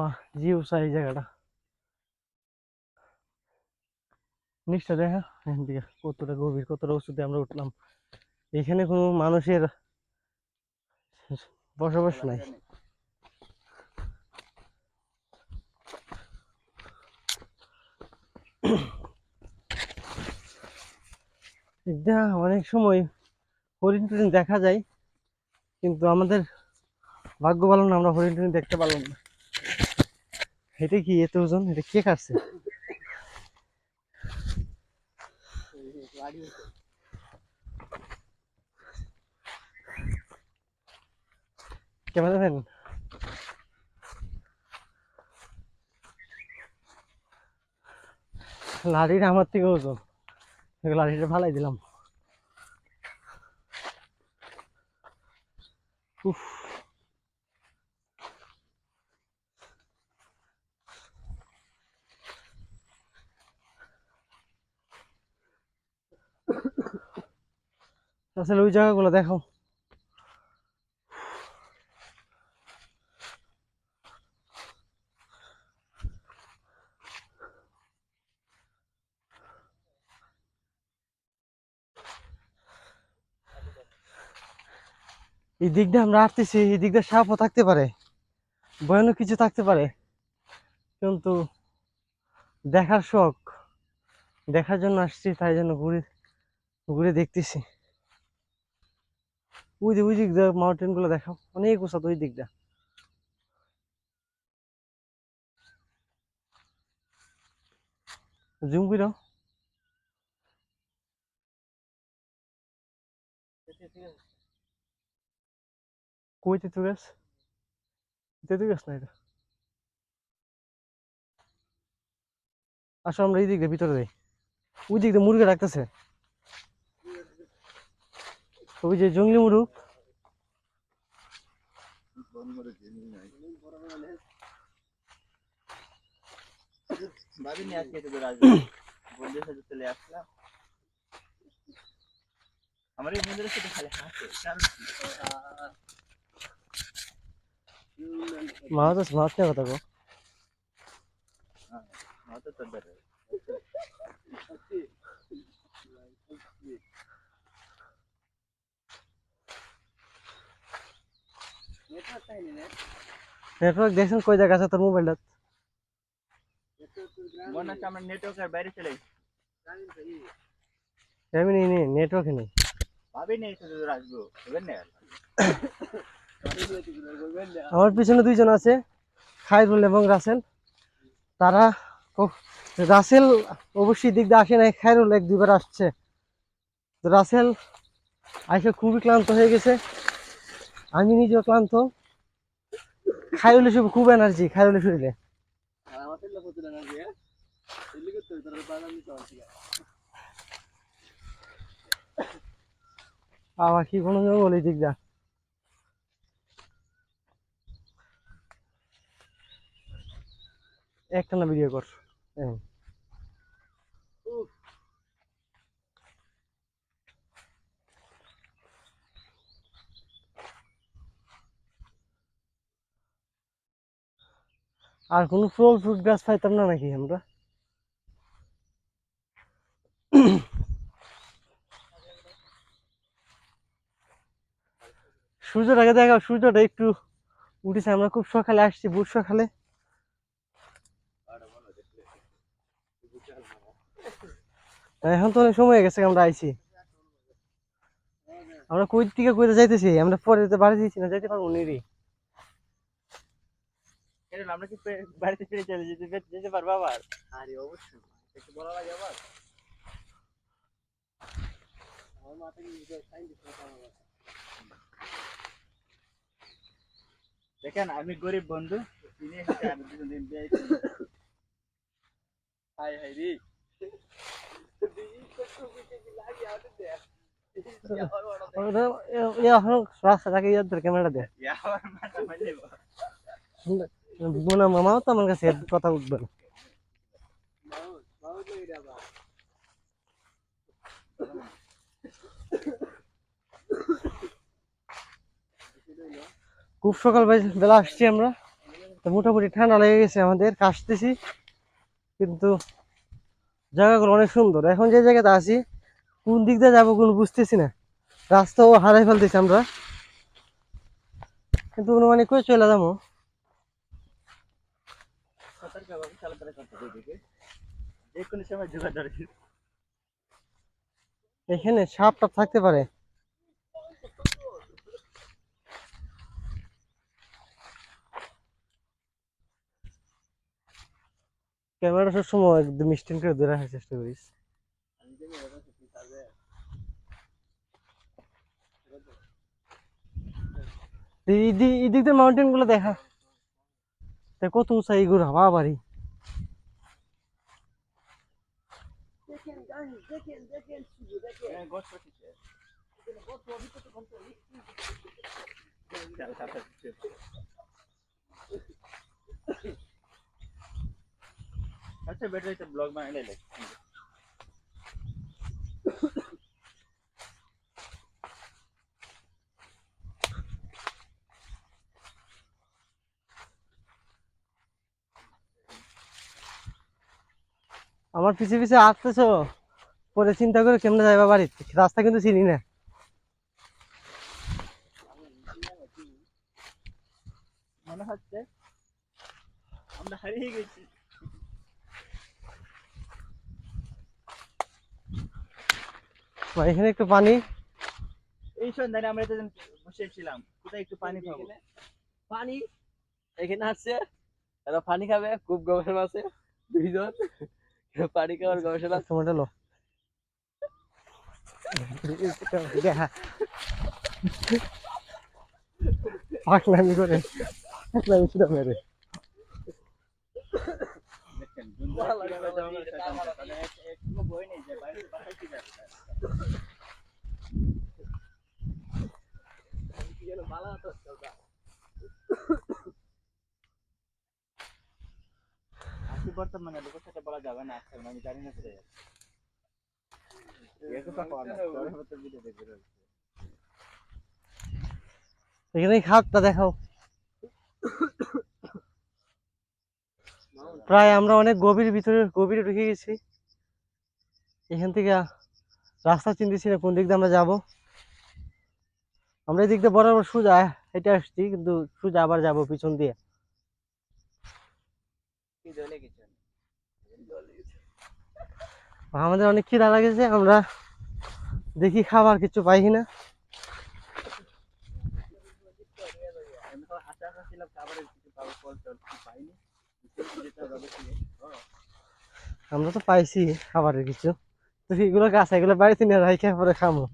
বাবা জি উঁচা এই জায়গাটা, নিচটা দেখা এখান থেকে কতটা গভীর, কতটা উঁচুতে আমরা উঠলাম। এখানে কোনো মানুষের বসবাস নাই। অনেক সময় হরিণ টরিণ দেখা যায়, কিন্তু আমাদের ভাগ্য ভালো না, আমরা হরিণ টরিণ দেখতে পারলাম না। এটা কি এত ওজন? এটা কে কাটছে? ক্যামেরাম্যান, লাঠিটা আমার থেকে ওজন, লাঠিটা ফালাই দিলাম। উফ, আসলে ওই জায়গাগুলো দেখো, এই দিক দিয়ে আমরা আসতেছি, এই দিক দিয়ে সাপও থাকতে পারে, ভয়ানক কিছু থাকতে পারে, কিন্তু দেখার শখ, দেখার জন্য আসছি, তাই জন্য ঘুরে ঘুরে দেখতেছি। ওই দিক দিয়ে মাউন্টেন গুলো দেখাও, অনেক উঁচা ওই দিকটা। জুম করো। কই তেঁতুল গাছ? তেঁতুল গাছ না এটা। আসো আমরা এই দিক দিয়ে ভিতরে যাই। ওই দিক দিয়ে মুরগি রাখতেছে, ওই যে জঙ্গলি মুরগ। ভাবিনি আজকে এত দূর আসবো, বন্ধুদের সাথে চলে আসলাম। আমার এই বন্ধুদের সাথে খালি হাসে, কারণ মাছ আছে, মাছ নিয়ে কথা কো। মাথা তো ধরে নেটওয়ার্ক দেখছেন কই জায়গা আছে তোর মোবাইলটা? মনে হচ্ছে আমরা নেটওয়ার্কের বাইরে চলে এসেছি। এমনি নেই, নেটওয়ার্ক নেই। ভাবিনি এত দূর আসবো, বুঝলেন না? আমার পিছনে দুইজন আছে, খায়রুল এবং রাসেল। তারা রাসেল অবশ্যই দিক দিয়ে আসে নাই, খায়রুল এক দুইবার আসছে। তো রাসেল আইসে খুবই ক্লান্ত হয়ে গেছে, আমি নিজেও ক্লান্ত। খায়রুল হিসেবে খুব এনার্জি, খায়রুল শরীরে। আবার কি কোনো জঙ্গল এই দিক দিয়ে? একটা না ভিডিও কর। আর কোনো ফল ফ্রুট গাছ পাইতাম না নাকি আমরা? সূর্যটাকে দেখাও, সূর্যটা একটু উঠেছে, আমরা খুব সকালে আসছি, বুট সকালে। এখন তো অনেক সময় হয়ে গেছে আমরা আইছি। আমরা কই থেকে কইতে যাইতেছি, আমরা পরে বাড়ি দিয়েছি না, যাইতে পারবো নিরি। আমরা কি বাড়িতে ফিরে চলে যেতে পারবো আবার? আরে অবশ্যই, একটু বলা লাগে আবার। আমার মাথায় দেখেন আমি গরিব বন্ধু, তিনি এসে আর দুদিন দিয়ে হাই হাই রে রাস্তাটাকে ক্যামেরা দে। মামাও তো আমার কাছে কথা উঠবে না। খুব সকাল বেলা আসছি আমরা, তো মোটামুটি ঠান্ডা লেগে গেছে আমাদের, কাশতেছি, কিন্তু জায়গাগুলো অনেক সুন্দর। এখন যে জায়গাতে আছি কোন দিক দিয়ে যাবো কোনো বুঝতেছি না, রাস্তাও হারাই ফেলতেছি আমরা, কিন্তু অনুমানিক করে চলে যাবো। সতর্কভাবে চলাফেরা করতে হবে এদিকে, যে কোনো সময় ঢোকা ধরে। এখানে সাপ টাপ থাকতে পারে। ক্যামেরাটা সব সময় একদম স্ট্যান্ড করে ধরে রাখার চেষ্টা করিস। এই দিক দিয়ে মাউন্টেন গুলো দেখা, তা কত উঁচা এইগুলো, বাবারি। अच्छा बेटर है तो ब्लॉग में ले ले। আমার পিছে পিছে আসতেছো, পরে চিন্তা করে কেমনে যাইবা বাড়ি, রাস্তা কিন্তু চিনি না। মনে হচ্ছে আমরা হারিয়ে গেছি। ভাই এখানে একটু পানি। এই সন্ধ্যায় আমরা তো বসেছিলাম, কোথায় একটু পানি পাবো? পানি এখানে আসছে, এরা পানি খাবে, খুব গবেষণা আছে দুইজন, পানি খাওয়ার গবেষণা। তোমার লো পাকলামি করে, পাকলামি শুধু মেরে। দেখেন বন্ধুরা কিভাবে জঙ্গলের সাথে আমরা, তাহলে একটু বই নেই যে বাইরে বাসায় কি যাচ্ছে। আজকে বর্তমানে লোকের সাথে বলা যাবে না, আজকাল আমি জানি না সে এত টাকা না তোর মতো ভিডিও দেখবে। এখানে খাতটা দেখাও। প্রায় আমরা অনেক গভীরে ঢুকে গেছি। এখান থেকে রাস্তা চিনতেছি না কোন দিক দিয়ে আমরা যাবো। আমরা এই দিক দিয়ে বরাবর সোজা হেঁটে আসছি, কিন্তু সোজা আবার যাবো পিছন দিয়ে। কি জলে কিছু আমাদের অনেক খিদা লাগেছে, আমরা দেখি খাবার কিছু পাই কিনা। আমি তো আশা করছিলাম খাবারের কিছু পাবো, ফল টল কিছু পাইনি। যেটা হবে কি আমরা তো পাইছি খাবারের কিছু, তো এগুলো গাছ, এগুলো বাড়িতে নিয়ে রাখি পরে খামো।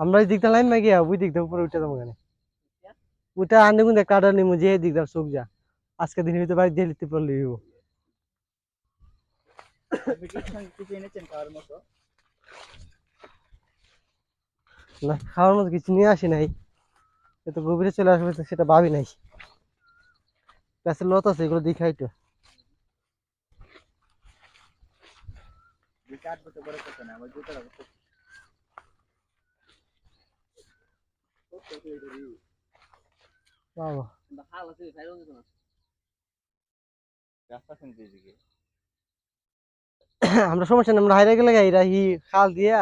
আমরা এই দিকটা লাইন গিয়া ওই দিকটা উপরে উঠে যাবো, কেন ওইটা আনতে কিন্তু কাটা নিমু, যে দিকটা চোখ যা আজকে দিন হইতে বাড়ি দিয়ে লিখতে পারলে কিছু এনেছেন খাওয়ার মতো? না, খাওয়ার মতো কিছু নিয়ে আসি নাই, এত গভীরে চলে আসবে তো সেটা ভাবি নাই। গাছের লত আছে, এগুলো দেখাই তো। 2-8 বছর বড় কথা না, আমার জুতার অবস্থা বাবা হাল আছে, খাইলেও যেত না। রাস্তা শুনতে দিকে আমরা সমস্যা নেই, আমরা হাইরে গেলে গাইরা ই খাল দিয়া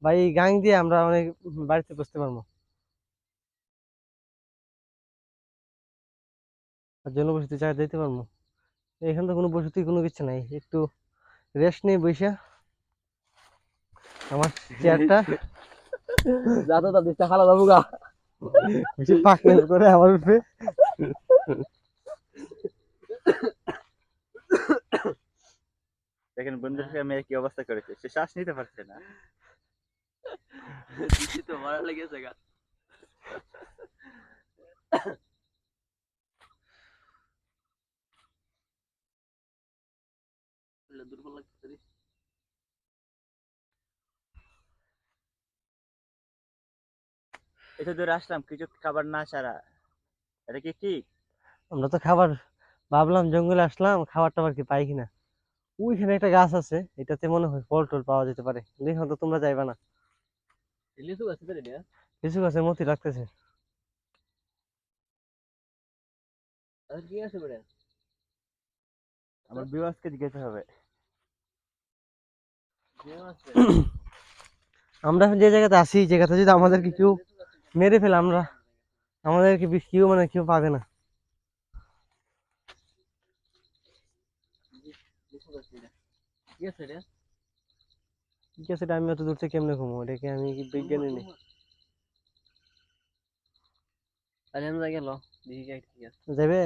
বা এই গাং দিয়ে আমরা অনেক বাড়িতে বসতে পারবো, আর জনবসতি জায়গায় যেতে পারবো। এখানে তো কোনো বসতি কোনো কিছু নাই, একটু রেস্ট নিয়ে বসে আমার চেয়ারটা যাতো তা দিশটা খালা যাবো গা। বেশি পাকনামি করে আমার উপরে। দেখেন বন্ধুরা মেয়ে কি অবস্থা করেছে, সে শ্বাস নিতে পারছে না। দিশি তো মারা লেগেছে গা। দুর্বল লাগছে রে। এটা ধরে আসলাম কিছু খাবার না ছাড়া, এটা কি ঠিক? আমরা তো খাবার ভাবলাম জঙ্গলে আসলাম, খাবার টাবার কি পাই কিনা। ওইখানে একটা গাছ আছে, এটাতে মনে হয় ফল টল পাওয়া যেতে পারে, দেখো তো তোমরা যাইবা না। লিচু গাছ আছে রে। লিচু গাছের মতি রাখতেছে। আর কি আছে বড়? আমার বিওয়াসকে জিজ্ঞাসা হবে। আমরা যে জায়গাতে আছি, এই জায়গাতে যদি আমাদেরকে কেউ মেরে ফেলে, আমাদেরকে কেউ কেউ পাবে না। কি আছে রে? ঠিক আছে, এটা আমি অত দূর থেকে কেমনে ঘুমো, এটাকে আমি কি বিজ্ঞানী নেই। আরে আমরা গেল দেখি কি আছে। যাবে?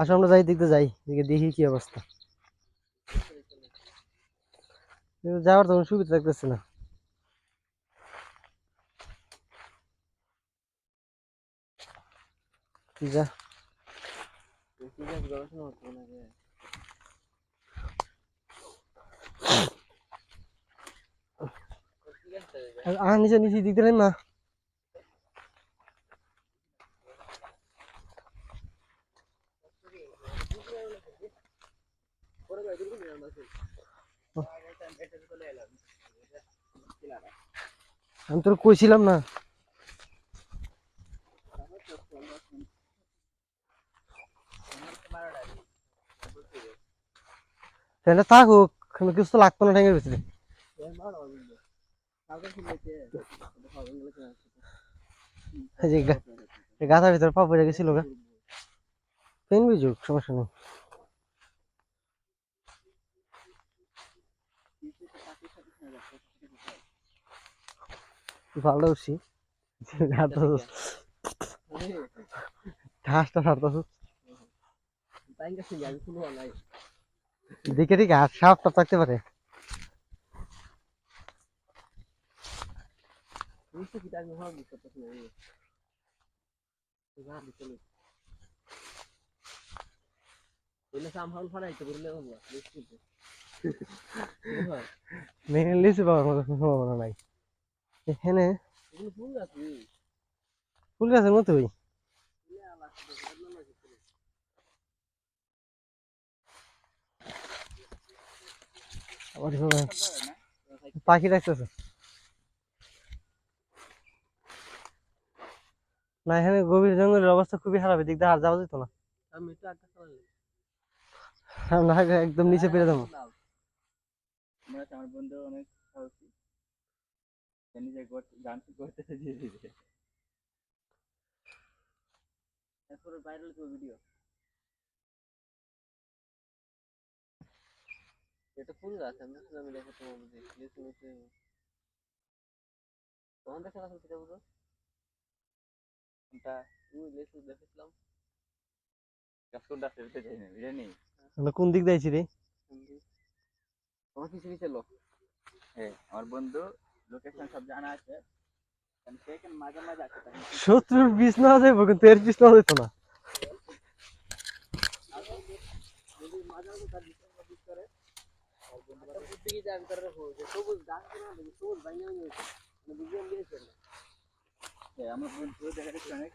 আসো আমরা যাই, দিকতে যাই, দিকে দেখি কি অবস্থা। কিন্তু যাওয়ার তখন সুবিধা লাগতেছে না। যা, কি গাছ গবেষণা হচ্ছে নাকি? নিচে নিচে দিতে না। আমি তোর কইছিলাম না। ফ্যানটা থাকুক, কিছু তো লাগতো না ট্যাঙ্কের ভিতরে। এই যে গাথার ভিতরে পা পড়ে গেছিল গা। পেন বিজুক, সমস্যা নেই। ভালো উঠছি। ঘাসটা ছাড়তেছ দেখে, ঠিক ঘাস সাপ টাপ থাকতে পারে। মেনে লিচু পাওয়ার মতো কোনো সম্ভাবনা নাই এখানে। ফুল গাছের মতোই। আবার পাখি ডাকতেছে না। এখানে গভীর জঙ্গলের অবস্থা খুবই খারাপ, এদিক দিয়ে আর যাওয়া যেত না। আমরা একদম নিচে পেরে যাবো। আমার বন্ধু অনেক সাহসী, নিজে গান করতেছে ধীরে ধীরে। এরপরে ভাইরাল তো ভিডিও। এটা ফুল গাছ, আমি দেখে তোমার বুঝি লিচু লিচু তখন দেখা যাচ্ছে সেটা বুঝো কোনটা লিচু দেখেছিলাম। গাছ কোনটা আছে এটা জানি না, জানি। আমরা কোন দিক দিয়েছি রে? তোমার কিছু নিচে লোক হ্যাঁ, আমার বন্ধু লোকেশন সব জানা আছে, কারণ সে এখানে মাঝে মাঝে আসে। তখন শত্রুর বীজ নেওয়া যাবো, কিন্তু এর বীজ নেওয়া যেত না। যদি মাঝে মাঝে তার ভিতরে করে বুদ্ধি কি জান করে যে সবুজ গাছ না সবুজ বাইনা হয়ে গেছে বিজ্ঞান দিয়েছে না। আমার বন্ধু দেখা যাচ্ছে অনেক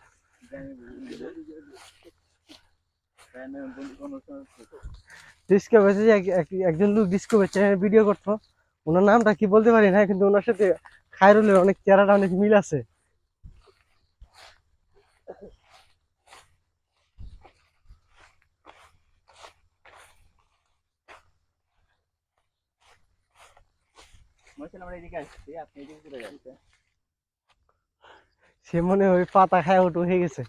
ডিসকভার যে একজন লোক ডিসকভার চ্যানেল ভিডিও করতো, ওনার নামটা কি বলতে পারি না, কিন্তু ওনার সাথে খায়রুলের অনেক চেহারাটা অনেক মিল আছে। আমরা এদিকে আসছি, আপনি এদিকে চলে যাচ্ছে। সে মনে হয় পাতা খায় ওটা হয়ে গেছে।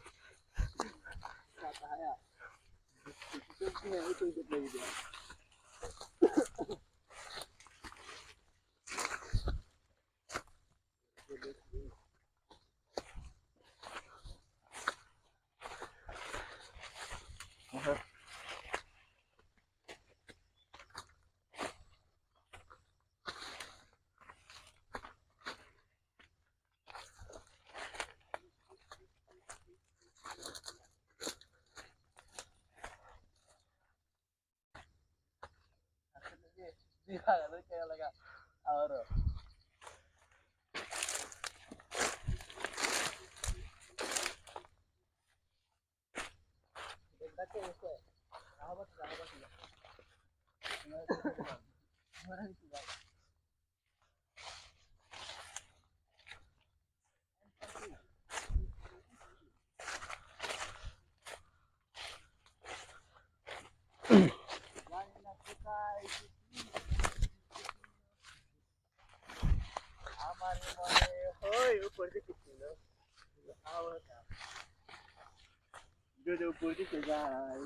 পড়তেছে যাই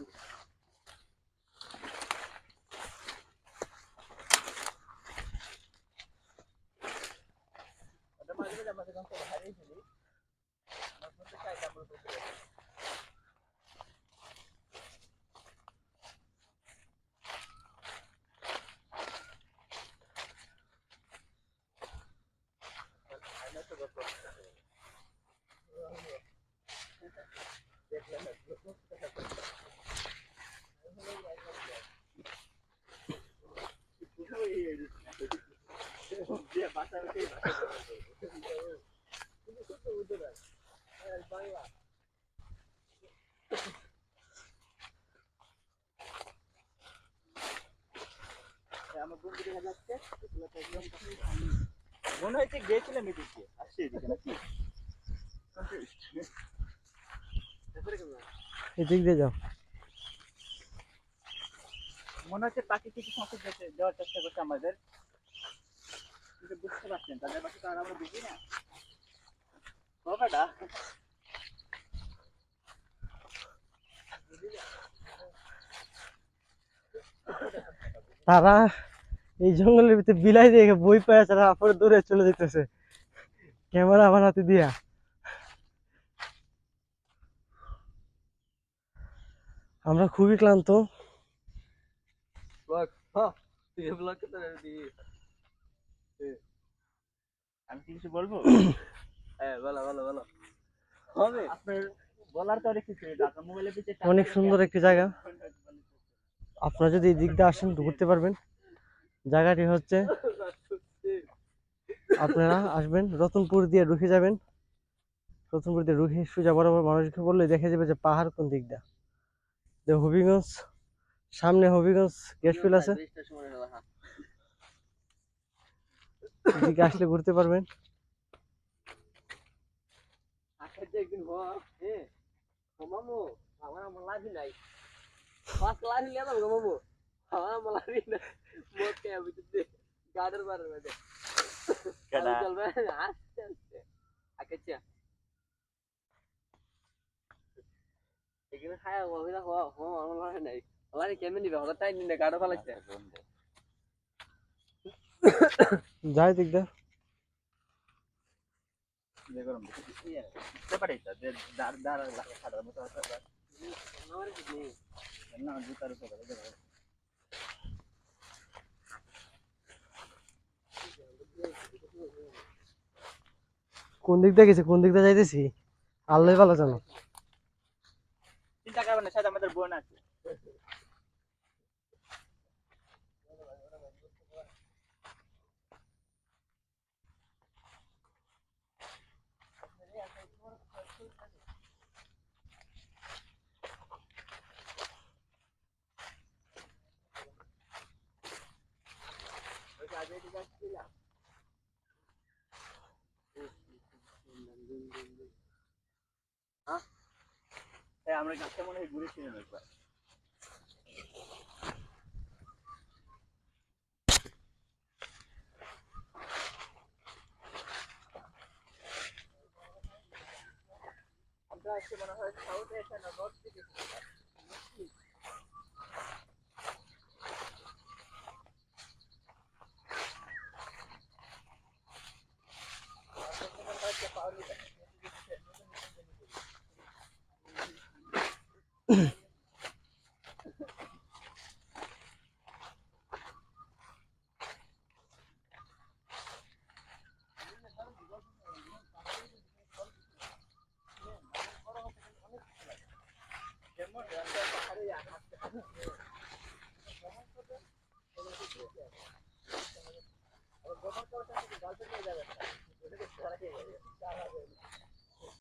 ওটা মাঝে মাঝে আমাদের কাছে হারিয়ে ফেলি আমার মধ্যে চাই আমরা করতে পারি আমার বন্ধু দেখা যাচ্ছে মনে হচ্ছে গিয়েছিলাম এদিকে আসছে এদিকে নাকি এদিক দিয়ে যাও। মনে হচ্ছে প্রাকৃতিক সংকেত দেওয়ার চেষ্টা করছে আমাদের কিন্তু বুঝতে পারছেন তাদের পাশে তো আর আমরা বুঝি না বাবাটা তারা এই জঙ্গলের ভিতরে বিলাই দিয়ে বই পায় তারা পরে দূরে চলে যেতেছে ক্যামেরা আমার হাতে দিয়া। আমরা খুবই ক্লান্ত। আমি কি কিছু বলবো হ্যাঁ বলো বলো বলো হবে আপনার বলার তো অনেক কিছু আপনার মোবাইলের পিছনে অনেক সুন্দর একটি জায়গা। আপনারা যদি এই দিক দিয়ে আসেন ঘুরতে পারবেন। জায়গাটি হচ্ছে আপনারা আসবেন রতনপুর দিয়ে ঢুকে যাবেন। রতনপুর দিয়ে ঢুকে সোজা বরাবর মানুষকে বললে দেখা যাবে যে পাহাড় কোন দিক দিয়ে। যে হবিগঞ্জ সামনে হবিগঞ্জ গ্যাস ফিল আছে, এদিকে আসলে ঘুরতে পারবেন। একদিন মামু আমার আমার লাভি নাই পাঁচ লাভি নিয়ে যাবো মামু আমার আমার লাভি নাই মোটে আমি গাড়ির বারের মধ্যে চলবে আস্তে আস্তে আচ্ছা এখানে খায় ওইটা হওয়া হওয়া আমার লাভি নাই লাভি কেমন নিবে ওটা তাই নিয়ে গাড়ি ফালাইছে যাই দিক দিয়ে কোন দিক দিয়ে গেছে কোন দিক দিয়ে যাইতেছি আল্লাহ ভালো জানো। চিন্তা করবেন না সাথে আমাদের বোন আছে আমরা গাছটা মনে হয় ঘুরেছিলাম একবার আমরা আজকে মনে হয় সাউথে এসে না নর্থ দিকে